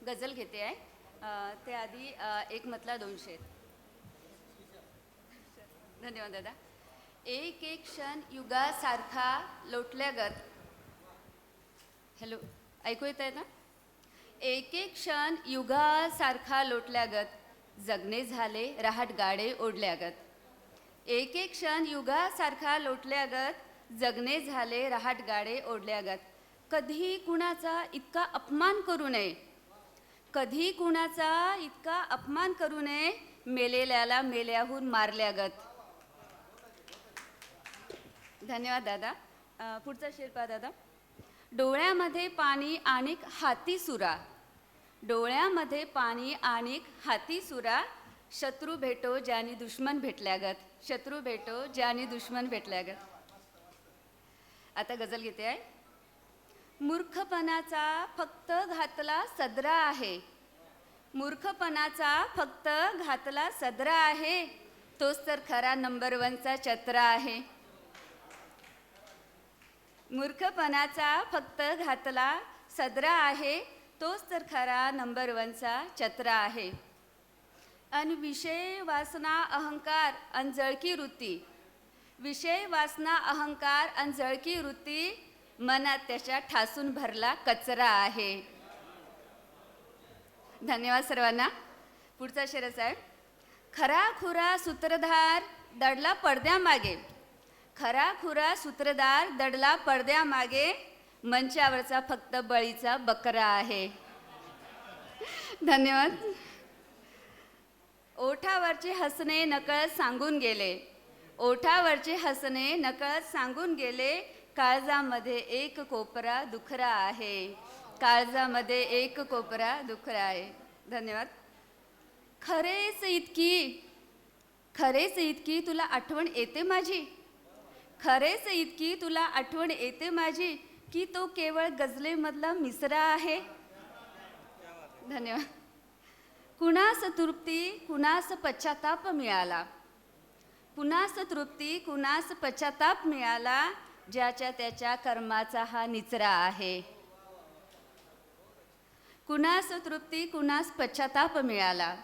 गझल घेते आहे. त्याआधी एक मतला 2 शेर. धन्यवाद दादा. एक एक क्षण युगासारखा लोटल्यागत. हॅलो, ऐकू येत आहे ना? एक एक क्षण युगासारखा लोटल्यागत जगणे झाले रहाट गाडे ओढल्यागत. एक एक क्षण युगासारखा लोटल्यागत जगणे झाले रहाट गाडे ओढल्यागत. कधी कुणाचा इतका अपमान करू नये, कधी कुणाचा इतका अपमान करू नये, मेलेल्याला मेल्याहून मारल्यागत. धन्यवाद दादा. पुढचा शेर पहा दादा. डोळ्यामध्ये पाणी आणिक हाती सुरा, डोळ्यामध्ये पाणी आणिक हाती सुरा, शत्रू भेटो ज्यानी दुश्मन भेटल्यागत, शत्रू भेटो ज्यानी दुश्मन भेटल्यागत. आता गझल घेते आहे. मूर्खपणाचा फक्त घातला सदरा आहे, मूर्खपणाचा फक्त घातला सदरा आहे, तोच तर खरा नंबर 1चा चत्रा आहे. मूर्खपणाचा फक्त घातला सदरा आहे, तोच तर खरा नंबर 1चा चत्रा आहे. अन विषय वासना अहंकार अन जळकी वृत्ती, विषय वासना अहंकार अन जळकी वृत्ती, मनात त्याच्या ठासून भरला कचरा आहे. धन्यवाद सर्वांना. पुढचा शेर असा आहे. खरा खुरा सूत्रधार दडला पडद्यामागे, खरा खुरा सूत्रधार दडला पडद्यामागे, मंचावरचा फक्त बळीचा बकरा आहे. धन्यवाद. ओठावरचे हसणे नकळत सांगून गेले, ओठावरचे हसणे नकळत सांगून गेले, काळजामध्ये एक कोपरा दुखरा आहे, काळजामध्ये एक कोपरा दुखरा आहे. धन्यवाद. खरेच इतकी, खरेच इतकी तुला आठवण येते माझी, खरेच इतकी तुला आठवण येते माझी, की तो केवळ गझलेमधला मिसरा आहे. धन्यवाद. कुणास तृप्ती कुणास पश्चाताप मिळाला, कुणास तृप्ती कुणास पश्चाताप मिळाला, ज्याच्या त्याच्या कर्माचा हा निचरा आहे. कुणास तृप्ती कुणास पश्चाताप मिळाला,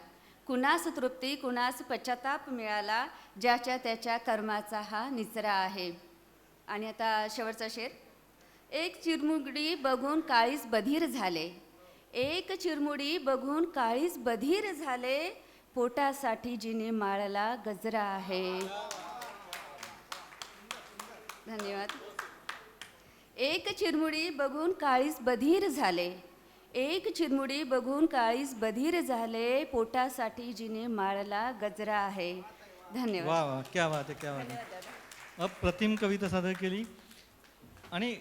कुणास तृप्ती कुणास पश्चाताप मिळाला, ज्याच्या त्याच्या कर्माचा हा निचरा आहे. आणि आता शेवटचा शेर. एक चिरमुडी बघून काळीस बधीर झाले, एक चिरमुडी बघून काळीस बधीर झाले, पोटासाठी जिने माळला गजरा आहे. धन्यवाद. एक चिरमुडी बघून काळीस बधीर झाले, एक चिरमुडी बघून काळीस बधीर झाले, पोटासाठी जिने माळला गजरा आहे. धन्यवाद. वा वा, क्या बात आहे, क्या बात आहे. अप्रतिम कविता सादर केली. आणि